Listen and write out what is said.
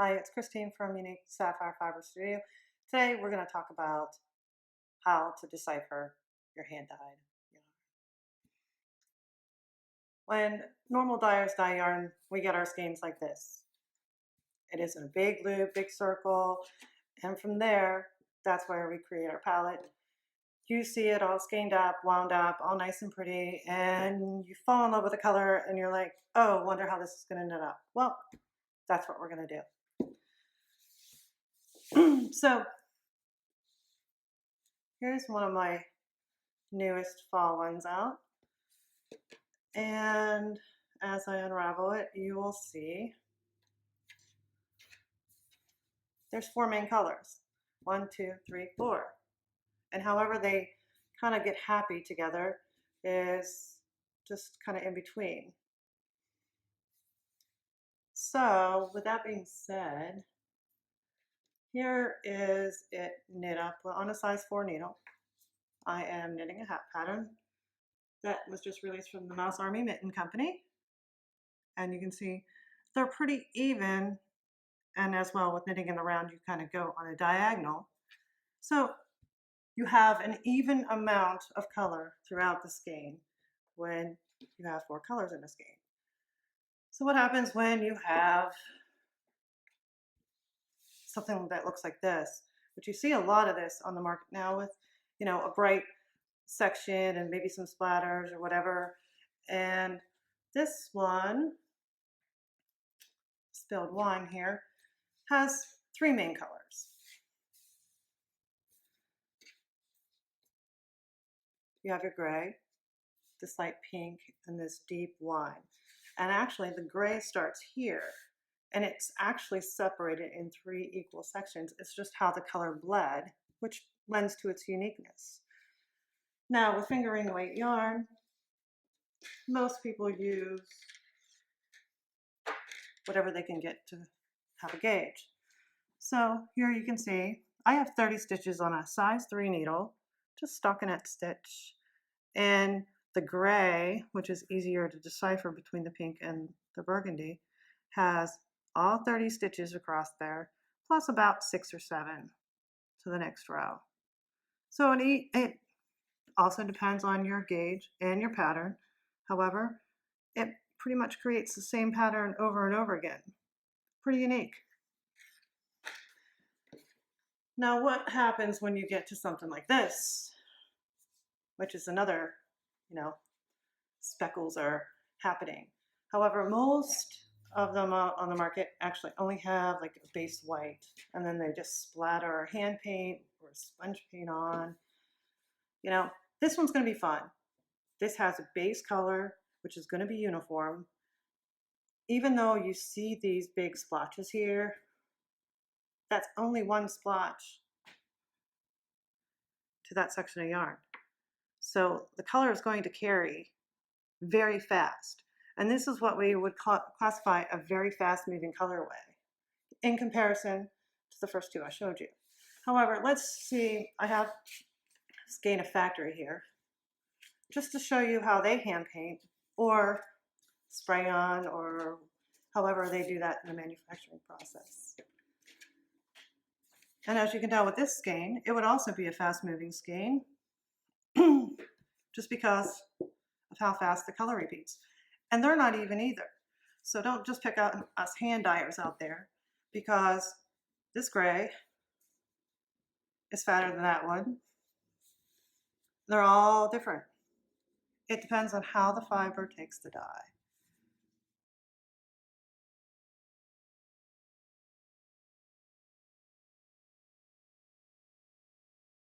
Hi, it's Christine from Unique Sapphire Fiber Studio. Today we're going to talk about how to decipher your hand-dyed yarn. When normal dyers dye yarn, we get our skeins like this. It is in a big loop, big circle, and from there, that's where we create our palette. You see it all skeined up, wound up, all nice and pretty, and you fall in love with the color and you're like, oh, wonder how this is going to knit up. Well, that's what we're going to do. So here's one of my newest fall ones out. And as I unravel it, you will see there's 4 main colors. 1, 2, 3, 4. And however they kind of get happy together is just kind of in between. So with that being said, here is it knit up on a size 4 needle. I am knitting a hat pattern that was just released from the Mouse Army Mitten Company. And you can see they're pretty even, and as well with knitting in the round, you kind of go on a diagonal. So you have an even amount of color throughout the skein when you have 4 colors in a skein. So what happens when you have something that looks like this, which you see a lot of this on the market now with, you know, a bright section and maybe some splatters or whatever. And this one, spilled wine here, has 3 main colors. You have your gray, this light pink, and this deep wine. And actually the gray starts here, and it's actually separated in 3 equal sections. It's just how the color bled, which lends to its uniqueness. Now with fingering weight yarn, most people use whatever they can get to have a gauge. So here you can see I have 30 stitches on a size 3 needle, just stockinette stitch. And the gray, which is easier to decipher between the pink and the burgundy, has all 30 stitches across there, plus about 6 or 7 to the next row. So it also depends on your gauge and your pattern. However, it pretty much creates the same pattern over and over again. Pretty unique. Now what happens when you get to something like this, which is another, speckles are happening. However, most of them on the market actually only have like a base white, and then they just splatter hand paint or sponge paint on. This one's going to be fun. This has a base color, which is going to be uniform. Even though you see these big splotches here, that's only one splotch to that section of yarn. So the color is going to carry very fast. And this is what we would classify a very fast moving colorway in comparison to the first 2 I showed you. However, let's see, I have Skein a Factory here, just to show you how they hand paint or spray on or however they do that in the manufacturing process. And as you can tell with this skein, it would also be a fast moving skein just because of how fast the color repeats. And they're not even either. So don't just pick out us hand dyers out there, because this gray is fatter than that one. They're all different. It depends on how the fiber takes the dye.